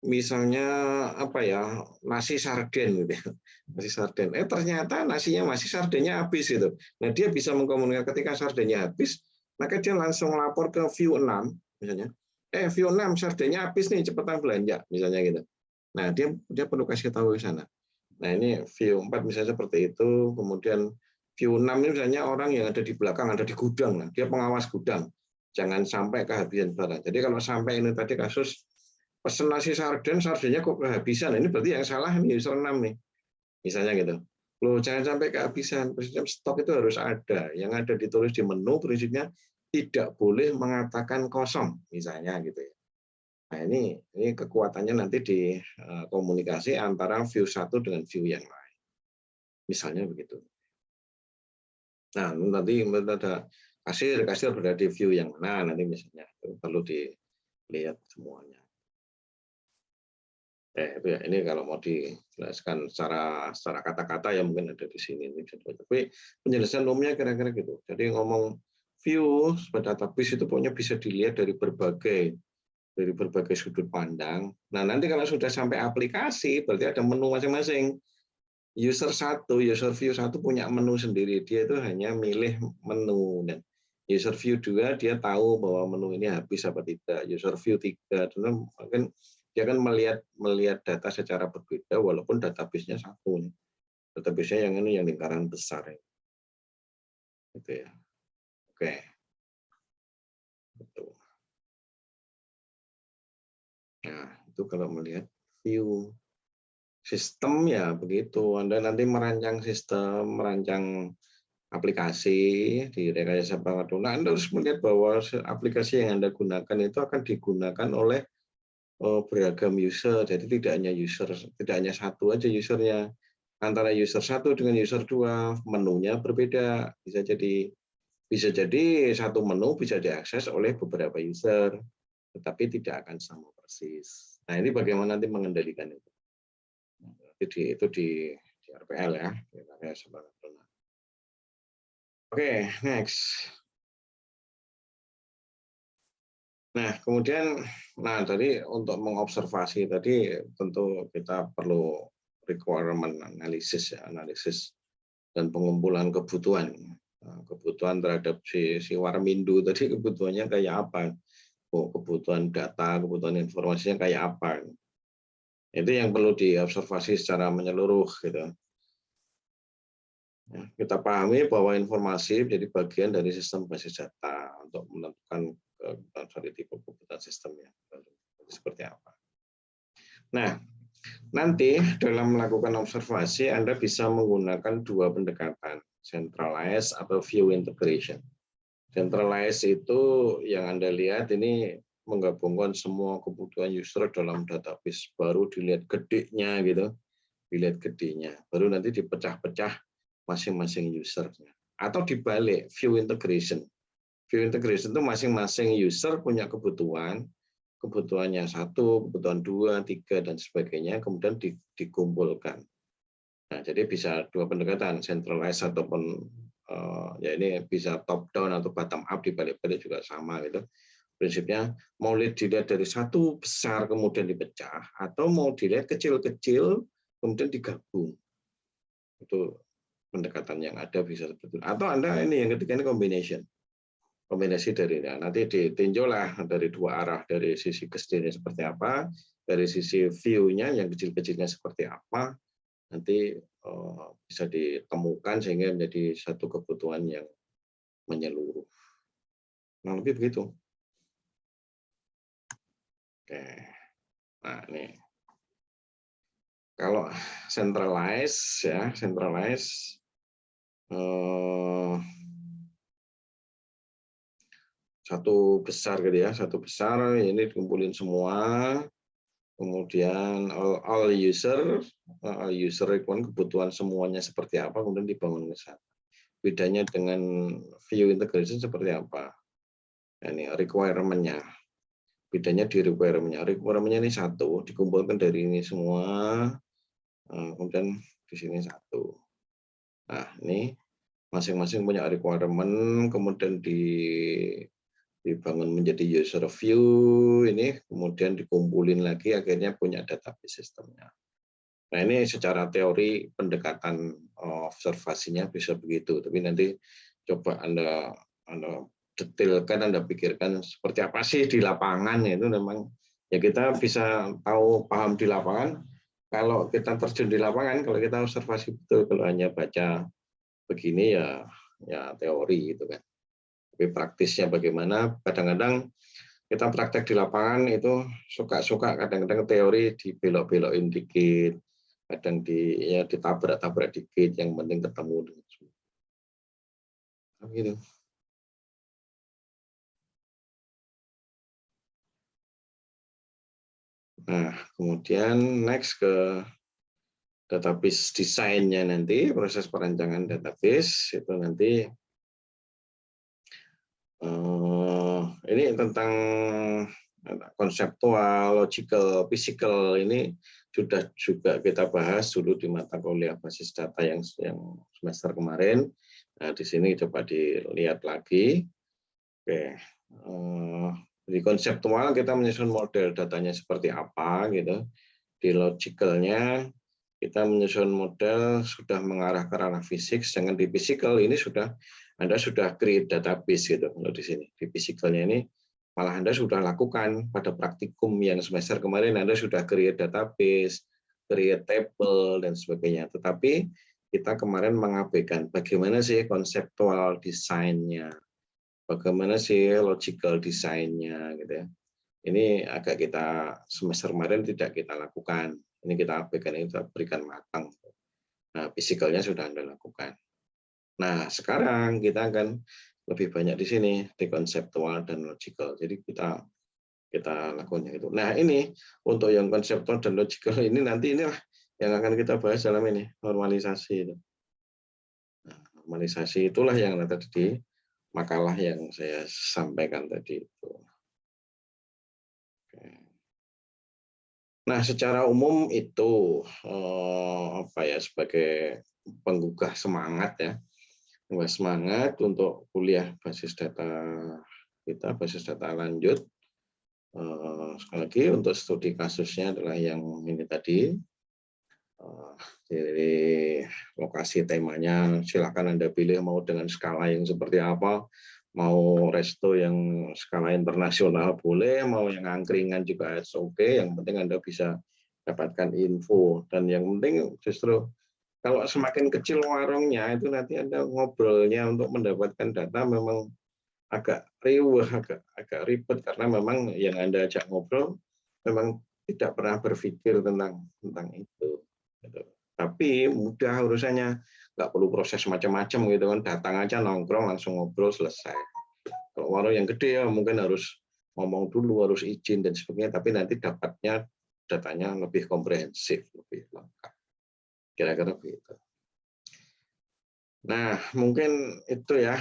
Speaker 1: misalnya apa ya, nasi sarden gitu ya. Nasi sarden. Ternyata nasinya masih sardennya habis gitu. Nah, dia bisa mengkomunikasikan ketika sardennya habis, maka dia langsung lapor ke view 6 misalnya. View 6 sardennya habis nih, cepetan belanja misalnya gitu. Nah, dia perlu kasih tahu ke sana. Nah, ini view 4 misalnya seperti itu. Kemudian view 6 ini misalnya orang yang ada di belakang, ada di gudang. Nah, dia pengawas gudang. Jangan sampai kehabisan barang. Jadi kalau sampai ini tadi kasus pesen nasi sardennya kok kehabisan. Ini berarti yang salah nih user 6 nih. Misalnya gitu. Loh, jangan sampai kehabisan. Prinsipnya stok itu harus ada. Yang ada ditulis di menu prinsipnya tidak boleh mengatakan kosong misalnya gitu ya. Nah, ini kekuatannya nanti di komunikasi antara view 1 dengan view yang lain. Misalnya begitu. Nah, nanti ada kasir berada di view yang mana nanti misalnya. Itu perlu dilihat semuanya. Itu ya, ini kalau mau dijelaskan secara kata-kata ya mungkin ada di sini. Tapi penjelasan umumnya kira-kira gitu. Jadi ngomong view pada database itu pokoknya bisa dilihat dari berbagai sudut pandang. Nah, nanti kalau sudah sampai aplikasi, berarti ada menu masing-masing. User view 1 punya menu sendiri. Dia itu hanya milih menu. Dan user view 2 dia tahu bahwa menu ini habis apa tidak. User view 3 mungkin dia akan melihat data secara berbeda walaupun database-nya satu. Database-nya yang ini yang lingkaran besar. Gitu ya. Oke. Betul. Nah, itu kalau melihat view sistem ya begitu. Anda nanti merancang sistem, merancang aplikasi di rekayasa perangkat lunak, Anda harus melihat bahwa aplikasi yang Anda gunakan itu akan digunakan oleh beragam user. Jadi tidak hanya satu aja usernya. Antara user 1 dengan user 2 menunya berbeda. Bisa jadi satu menu bisa diakses oleh beberapa user, tetapi tidak akan sama persis. Nah, ini bagaimana nanti mengendalikan itu. Itu di RPL ya. Oke, next. Nah, kemudian, tadi untuk mengobservasi tadi tentu kita perlu requirement analisis dan pengumpulan kebutuhan. Kebutuhan terhadap si Warmindo tadi kebutuhannya kayak apa? Kebutuhan data, kebutuhan informasinya kayak apa? Itu yang perlu diobservasi secara menyeluruh gitu. Kita pahami bahwa informasi menjadi bagian dari sistem basis data untuk menentukan dari tipe kebutuhan sistemnya seperti apa. Nah, nanti dalam melakukan observasi Anda bisa menggunakan dua pendekatan, centralized atau view integration. Centralized itu yang Anda lihat ini menggabungkan semua kebutuhan user dalam database, baru dilihat gedenya gitu, baru nanti dipecah-pecah masing-masing usernya. Atau dibalik, view integration. View integration itu masing-masing user punya kebutuhannya 1, kebutuhan 2, 3, dan sebagainya, kemudian dikumpulkan. Nah, jadi bisa dua pendekatan, centralized ataupun ya ini bisa top down atau bottom up, dibalik-balik juga sama gitu. Prinsipnya mau dilihat dari satu besar kemudian dipecah, atau mau dilihat kecil-kecil kemudian digabung. Itu pendekatan yang ada bisa seperti itu. Atau Anda ini yang ketiga ini kombinasi dari nanti ditinjaulah dari dua arah, dari sisi gesturnya seperti apa, dari sisi view-nya yang kecil-kecilnya seperti apa, nanti bisa ditemukan sehingga menjadi satu kebutuhan yang menyeluruh. Nah, lebih begitu. Oke. Nah, ini kalau centralize ya, satu besar gitu ya, satu besar ini dikumpulin semua, kemudian all user requirement, kebutuhan semuanya seperti apa, kemudian dibangun ke sana. Bedanya dengan view integration seperti apa? Nah, ini requirement-nya. Bedanya di requirement-nya ini satu, dikumpulkan dari ini semua, kemudian di sini satu. Nah, ini masing-masing punya requirement, kemudian dibangun menjadi user view, ini kemudian dikumpulin lagi, akhirnya punya database sistemnya. Nah, ini secara teori pendekatan observasinya bisa begitu, tapi nanti coba Anda detailkan, Anda pikirkan seperti apa sih di lapangan, itu memang ya kita bisa tahu paham di lapangan kalau kita terjun di lapangan, kalau kita observasi betul. Kalau hanya baca begini ya teori gitu kan. Tapi praktisnya bagaimana, kadang-kadang kita praktek di lapangan itu suka-suka, kadang-kadang teori dibelok-belokin dikit, kadang ditabrak-tabrak dikit, yang penting ketemu dengan semua. Gitu. Nah, kemudian next ke database desainnya nanti, proses perancangan database itu nanti ini tentang konseptual, logical, physical, ini sudah juga kita bahas dulu di mata kuliah basis data yang semester kemarin. Nah, di sini coba dilihat lagi. Oke. Di konseptual kita menyusun model datanya seperti apa gitu. Di logicalnya kita menyusun model sudah mengarah ke ranah fisik, sedangkan di physical ini Anda sudah create database gitu. Kalau di sini di physicalnya ini malah Anda sudah lakukan pada praktikum yang semester kemarin, Anda sudah create database, create table dan sebagainya. Tetapi kita kemarin mengabaikan bagaimana sih konseptual desainnya, bagaimana sih logical desainnya gitu ya. Ini agak kita semester kemarin tidak kita lakukan. Ini kita abaikan, ini kita berikan matang. Nah, fisikalnya sudah Anda lakukan. Nah, sekarang kita akan lebih banyak di sini, di konseptual dan logical. Jadi kita lakukan itu. Nah, ini untuk yang konseptual dan logical ini nanti inilah yang akan kita bahas dalam ini, normalisasi itu. Nah, normalisasi itulah yang tadi di makalah yang saya sampaikan tadi itu. Nah, secara umum itu sebagai penggugah semangat ya, semangat untuk kuliah basis data kita, basis data lanjut. Sekali lagi untuk studi kasusnya adalah yang ini tadi. Dari lokasi temanya silakan Anda pilih mau dengan skala yang seperti apa, mau resto yang skala internasional boleh, mau yang angkringan juga oke, yang penting Anda bisa dapatkan info. Dan yang penting justru kalau semakin kecil warungnya itu nanti Anda ngobrolnya untuk mendapatkan data memang agak riuh, agak ribet, karena memang yang Anda ajak ngobrol memang tidak pernah berpikir tentang itu. Tapi mudah urusannya, nggak perlu proses macam-macam gitu kan, datang aja nongkrong langsung ngobrol selesai. Kalau warung yang gede ya mungkin harus ngomong dulu, harus izin dan sebagainya, tapi nanti dapatnya datanya lebih komprehensif, lebih lengkap. Kira-kira begitu. Nah, mungkin itu ya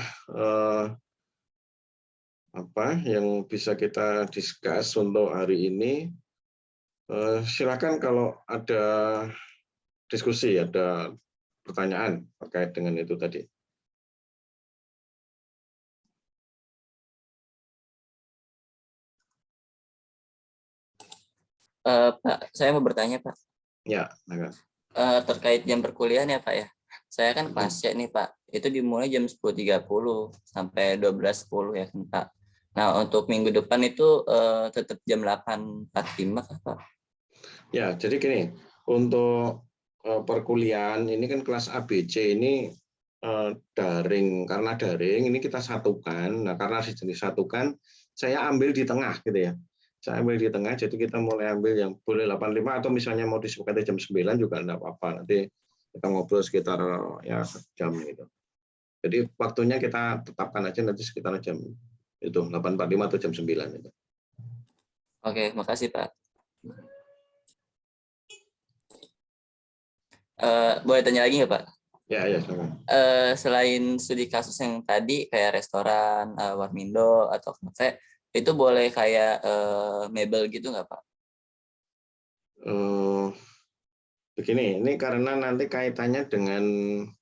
Speaker 1: apa yang bisa kita discuss untuk hari ini. Silakan kalau ada diskusi, ada pertanyaan terkait dengan itu tadi.
Speaker 2: Pak, saya mau bertanya, Pak.
Speaker 1: Ya, nah.
Speaker 2: Terkait jam perkuliahan ya, Pak ya. Saya kan kelasnya nih, Pak. Itu dimulai jam 10.30 sampai 12.10 ya kan, Pak. Nah, untuk minggu depan itu tetap jam 8.45 kah, Pak?
Speaker 1: Ya, jadi gini, untuk perkuliahan ini kan kelas ABC ini daring, karena daring ini kita satukan. Nah, karena disatukan, saya ambil di tengah gitu ya. Saya ambil di tengah, jadi kita mulai ambil yang boleh 85 atau misalnya mau disepakati jam 9 juga enggak apa-apa. Nanti kita ngobrol sekitar ya jam gitu. Jadi waktunya kita tetapkan aja nanti sekitar jam itu 8.45 atau jam 9 itu.
Speaker 2: Oke, makasih Pak. Boleh tanya lagi nggak Pak?
Speaker 1: Ya, sama.
Speaker 2: Selain studi kasus yang tadi kayak restoran, warmindo atau kafe, itu boleh kayak mebel gitu nggak Pak?
Speaker 1: Begini, ini karena nanti kaitannya dengan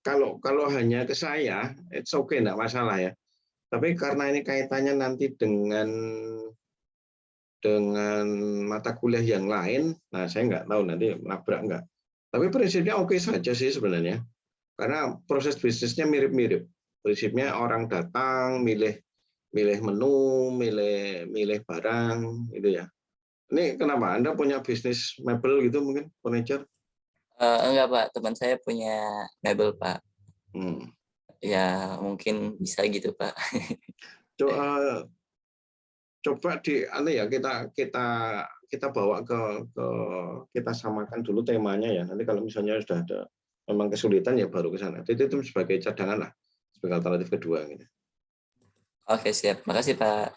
Speaker 1: kalau hanya ke saya, it's okay, enggak masalah ya. Tapi karena ini kaitannya nanti dengan mata kuliah yang lain, nah saya nggak tahu nanti nabrak nggak. Tapi prinsipnya oke saja sih sebenarnya, karena proses bisnisnya mirip-mirip. Prinsipnya orang datang, milih menu, milih barang, gitu ya. Ini kenapa? Anda punya bisnis mebel gitu mungkin, furniture?
Speaker 2: Enggak Pak, teman saya punya mebel Pak.
Speaker 1: Hmm.
Speaker 2: Ya mungkin bisa gitu Pak.
Speaker 1: Coba kita bawa ke kita samakan dulu temanya ya. Nanti kalau misalnya sudah ada memang kesulitan ya baru ke sana. Itu sebagai cadangan lah, sebagai alternatif kedua gitu.
Speaker 2: Oke, siap. Makasih Pak.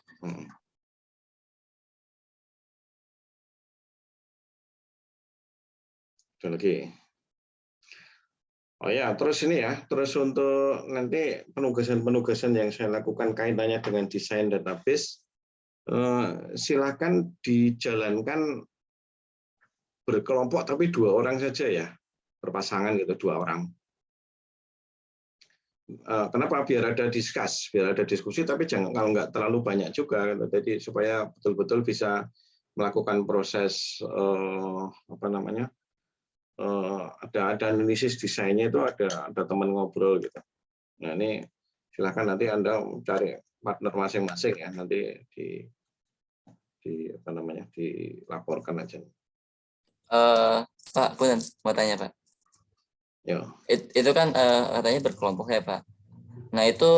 Speaker 1: Ada lagi. Oh ya, terus ini ya, terus untuk nanti penugasan yang saya lakukan kaitannya dengan desain database, silakan dijalankan berkelompok tapi 2 orang saja ya, berpasangan gitu 2 orang. Kenapa? Biar ada diskusi, tapi jangan kalau nggak terlalu banyak juga, jadi supaya betul-betul bisa melakukan proses ada analisis desainnya itu ada teman ngobrol gitu. Nah ini silakan nanti Anda cari partner masing-masing ya, nanti dilaporkan aja.
Speaker 2: Pak, punten, mau tanya Pak.
Speaker 1: Ya.
Speaker 2: Itu kan katanya berkelompok ya Pak. Nah itu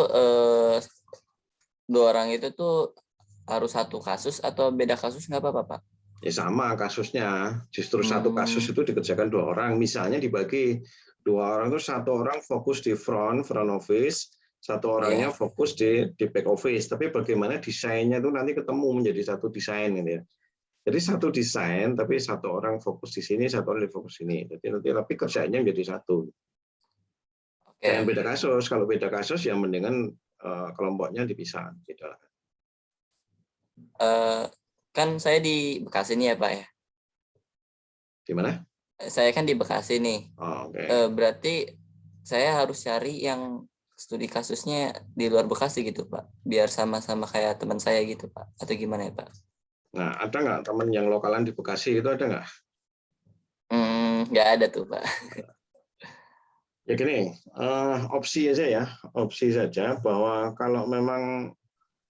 Speaker 2: 2 orang itu tuh harus satu kasus atau beda kasus nggak apa-apa Pak?
Speaker 1: Ya sama kasusnya, justru satu kasus itu dikerjakan 2 orang. Misalnya dibagi 2 orang itu 1 orang fokus di front office, 1 orangnya fokus di back office. Tapi bagaimana desainnya itu nanti ketemu menjadi satu desain gitu ya. Jadi satu desain, tapi 1 orang fokus di sini, 1 orang fokus sini. Jadi nanti tapi kerjanya menjadi satu. Jangan beda kasus. Kalau beda kasus ya mendingan kelompoknya dipisah. Gitu.
Speaker 2: Kan saya di Bekasi nih ya Pak ya.
Speaker 1: Di mana?
Speaker 2: Saya kan di Bekasi nih.
Speaker 1: Oh, okay.
Speaker 2: Berarti saya harus cari yang studi kasusnya di luar Bekasi gitu Pak, biar sama-sama kayak teman saya gitu Pak, atau gimana ya Pak?
Speaker 1: Nah, ada nggak teman yang lokalan di Bekasi itu ada nggak?
Speaker 2: Nggak ada tuh Pak.
Speaker 1: Ya gini, opsi saja bahwa kalau memang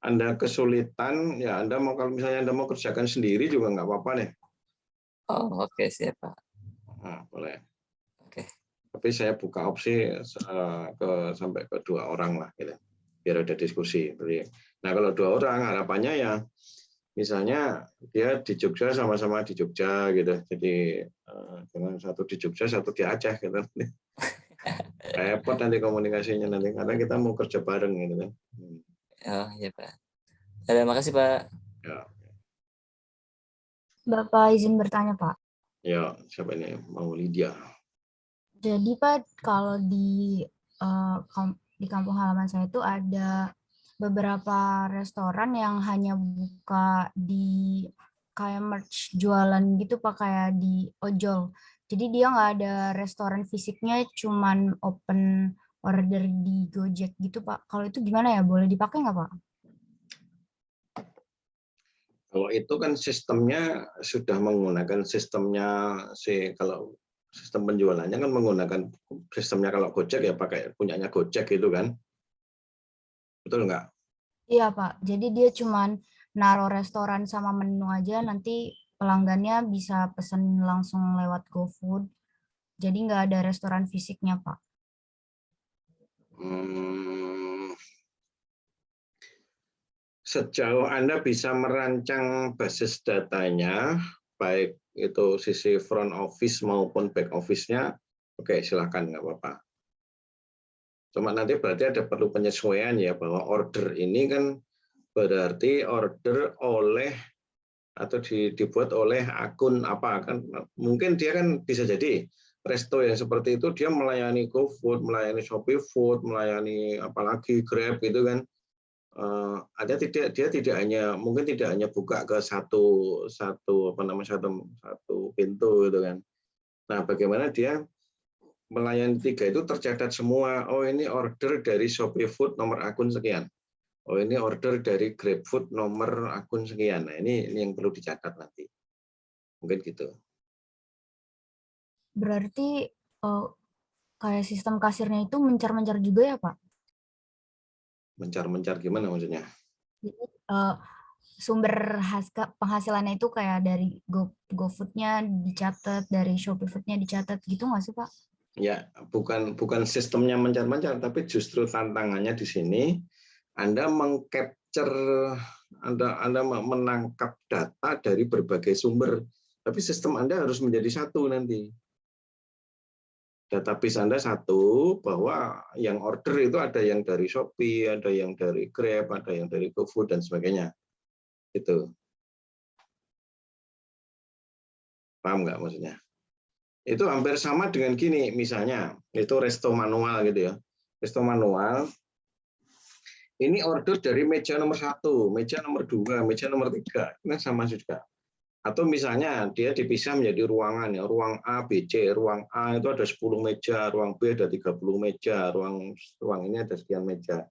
Speaker 1: Anda kesulitan, ya kalau misalnya Anda mau kerjakan sendiri juga nggak apa-apa nih.
Speaker 2: Oh, oke, siap Pak.
Speaker 1: Nah, boleh.
Speaker 2: Oke.
Speaker 1: Tapi saya buka opsi sampai ke 2 orang lah, gitu. Biar ada diskusi. Nah, kalau 2 orang harapannya ya, misalnya dia di Jogja sama-sama di Jogja gitu. Jadi dengan satu di Jogja, satu di Aceh gitu. Repot nanti komunikasinya nanti karena kita mau kerja bareng gitu kan.
Speaker 2: Oh iya Pak. Terima kasih Pak.
Speaker 1: Ya.
Speaker 4: Bapak izin bertanya Pak.
Speaker 1: Ya, siapa ini? Mau Lydia.
Speaker 4: Jadi Pak, kalau di kampung halaman saya itu ada beberapa restoran yang hanya buka di kayak merch jualan gitu Pak, kayak di ojol. Jadi dia nggak ada restoran fisiknya, cuman open order di Gojek gitu Pak. Kalau itu gimana ya? Boleh dipakai nggak Pak?
Speaker 1: Kalau itu kan sistemnya sudah menggunakan kalau sistem penjualannya kan menggunakan sistemnya kalau Gojek ya pakai punyanya Gojek gitu kan. Betul nggak?
Speaker 4: Iya Pak, jadi dia cuman naruh restoran sama menu aja, nanti pelanggannya bisa pesen langsung lewat GoFood. Jadi nggak ada restoran fisiknya Pak.
Speaker 1: sejauh Anda bisa merancang basis datanya, baik itu sisi front office maupun back office-nya, oke silakan, nggak apa-apa. Cuma nanti berarti ada perlu penyesuaian ya, bahwa order ini kan berarti order oleh atau dibuat oleh akun apa kan, mungkin dia kan bisa jadi resto yang seperti itu dia melayani GoFood, melayani Shopee Food, melayani apalagi Grab gitu kan. Ada dia tidak hanya mungkin tidak hanya buka ke satu apa namanya satu pintu gitu kan. Nah, bagaimana dia melayani 3 itu tercatat semua. Oh, ini order dari Shopee Food nomor akun sekian. Oh, ini order dari GrabFood nomor akun sekian. Nah, ini yang perlu dicatat nanti. Mungkin gitu.
Speaker 4: Berarti kayak sistem kasirnya itu mencar-mencar juga ya, Pak?
Speaker 1: Mencar-mencar gimana maksudnya?
Speaker 4: Jadi sumber penghasilannya itu kayak dari GoFood-nya dicatat, dari Shopee Food-nya dicatat gitu nggak sih, Pak?
Speaker 1: Ya, bukan sistemnya mencar-mencar, tapi justru tantangannya di sini Anda mengcapture, Anda menangkap data dari berbagai sumber, tapi sistem Anda harus menjadi satu nanti. Database Anda satu, bahwa yang order itu ada yang dari Shopee, ada yang dari Grab, ada yang dari GoFood, dan sebagainya. Itu. Paham nggak maksudnya? Itu hampir sama dengan gini, misalnya, itu resto manual gitu ya. Resto manual, ini order dari meja nomor 1, meja nomor 2, meja nomor 3, nah sama juga. Atau misalnya dia dipisah menjadi ruangan ya, ruang A, B, C. Ruang A itu ada 10 meja, ruang B ada 30 meja, ruang ini ada sekian meja.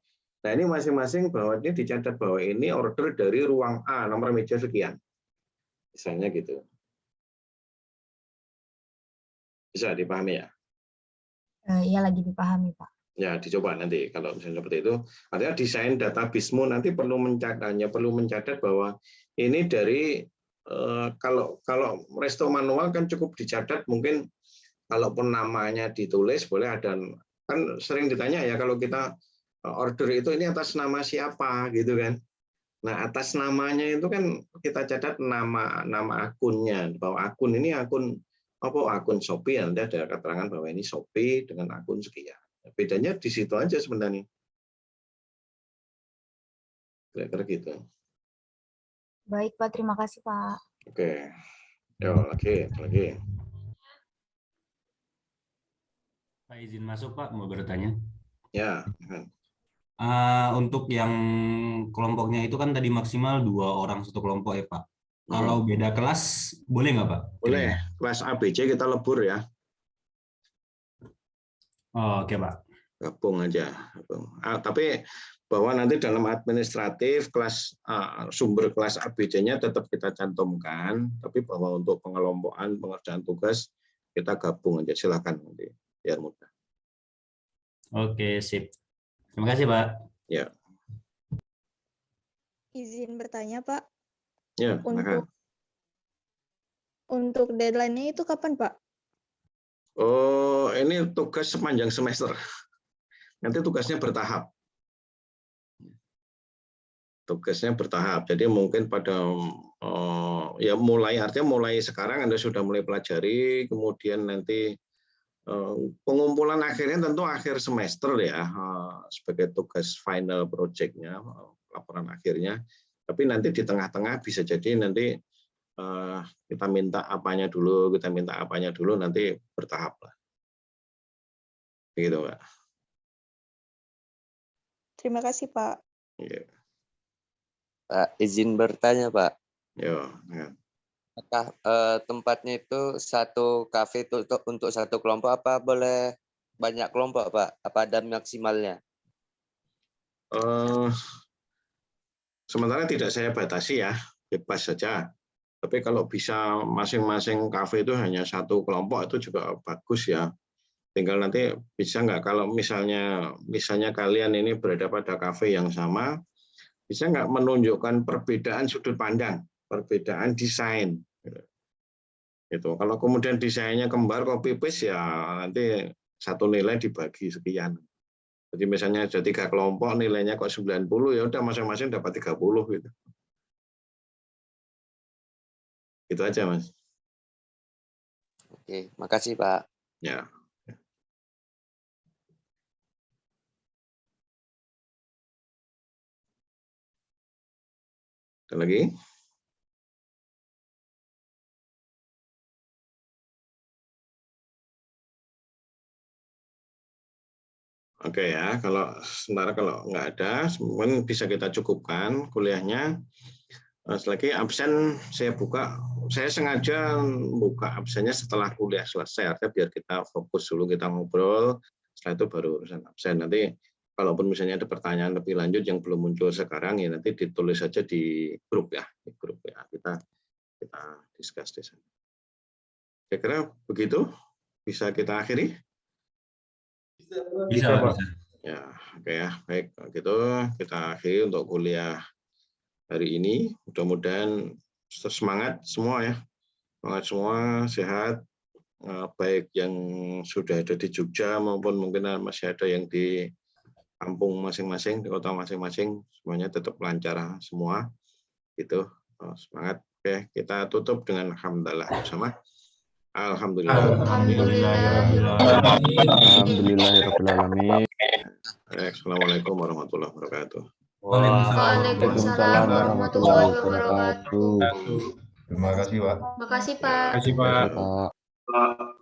Speaker 1: Nah, ini masing-masing bahwa ini dicatat bahwa ini order dari ruang A, nomor meja sekian. Misalnya gitu. Bisa dipahami ya?
Speaker 4: Iya, lagi dipahami, Pak.
Speaker 1: Ya, dicoba nanti kalau misalnya seperti itu. Artinya desain database-mu nanti perlu mencatat bahwa ini dari kalau resto manual kan cukup dicatat, mungkin kalaupun namanya ditulis boleh ada, kan sering ditanya ya kalau kita order itu ini atas nama siapa gitu kan. Nah, atas namanya itu kan kita catat nama akunnya, bahwa akun ini akun Shopee, nanti ada keterangan bahwa ini Shopee dengan akun sekian. Bedanya di situ aja sebenarnya. Kira-kira gitu.
Speaker 4: Baik, Pak. Terima kasih, Pak.
Speaker 1: Oke. Yo, lagi.
Speaker 3: Pak izin masuk Pak, mau bertanya.
Speaker 1: Ya, kan.
Speaker 3: Untuk yang kelompoknya itu kan tadi maksimal 2 orang satu kelompok ya Pak. Kalau beda kelas boleh nggak Pak?
Speaker 1: Boleh. Kelas ABC kita lebur ya.
Speaker 3: Oh, oke Pak.
Speaker 1: Gabung aja. Tapi bahwa nanti dalam administratif sumber kelas ABC-nya tetap kita cantumkan, tapi bahwa untuk pengelompokan pengerjaan tugas kita gabung aja, silakan nanti biar mudah.
Speaker 3: Oke, sip. Terima kasih Pak.
Speaker 1: Ya.
Speaker 6: Izin bertanya Pak,
Speaker 1: Ya, maka.
Speaker 6: untuk deadline-nya itu kapan Pak?
Speaker 1: Oh, ini tugas sepanjang semester. Nanti tugasnya bertahap. Tugasnya bertahap. Jadi mungkin pada ya artinya mulai sekarang Anda sudah mulai pelajari, kemudian nanti pengumpulan akhirnya tentu akhir semester ya, sebagai tugas final project-nya, laporan akhirnya. Tapi nanti di tengah-tengah bisa jadi nanti kita minta apanya dulu, nanti bertahap lah. Begitu, Pak.
Speaker 6: Terima kasih Pak.
Speaker 1: Ya.
Speaker 7: Pak, izin bertanya Pak.
Speaker 1: Ya.
Speaker 7: Apakah tempatnya itu satu kafe itu untuk satu kelompok, apa boleh banyak kelompok Pak? Apa ada maksimalnya?
Speaker 1: Sementara tidak saya batasi ya, bebas saja. Tapi kalau bisa masing-masing kafe itu hanya satu kelompok itu juga bagus ya. Tinggal nanti bisa nggak kalau misalnya kalian ini berada pada kafe yang sama, bisa nggak menunjukkan perbedaan sudut pandang, perbedaan desain. Gitu. Kalau kemudian desainnya kembar copy paste ya nanti satu nilai dibagi sekian. Jadi misalnya ada 3 kelompok nilainya kok 90, ya udah masing-masing dapat 30 gitu. Itu aja, Mas.
Speaker 7: Oke, makasih Pak.
Speaker 1: Ya. Ada lagi? Oke ya, kalau sementara kalau nggak ada, mungkin bisa kita cukupkan kuliahnya. Selagi absen saya buka, saya sengaja buka absennya setelah kuliah selesai, artinya biar kita fokus dulu, kita ngobrol, setelah itu baru urusan absen. Nanti kalaupun misalnya ada pertanyaan lebih lanjut yang belum muncul sekarang, ya nanti ditulis saja di grup ya, kita discuss di sana. Saya kira begitu, bisa kita akhiri.
Speaker 3: Bisa, Pak.
Speaker 1: Ya, oke ya, baik. Gitu kita akhiri untuk kuliah hari ini. Mudah-mudahan semangat semua ya, semangat semua, sehat. Baik yang sudah ada di Jogja maupun mungkin masih ada yang di kampung masing-masing, di kota masing-masing, semuanya tetap lancar semua. Gitu, semangat. Oke, kita tutup dengan alhamdulillah bersama. Alhamdulillah.
Speaker 8: Alhamdulillahirrahmanirrahim.
Speaker 1: Assalamualaikum warahmatullahi wabarakatuh.
Speaker 8: Waalaikumsalam warahmatullahi wabarakatuh.
Speaker 9: Terima kasih, Pak.
Speaker 10: Makasih, Pak.
Speaker 1: Terima kasih, Pak.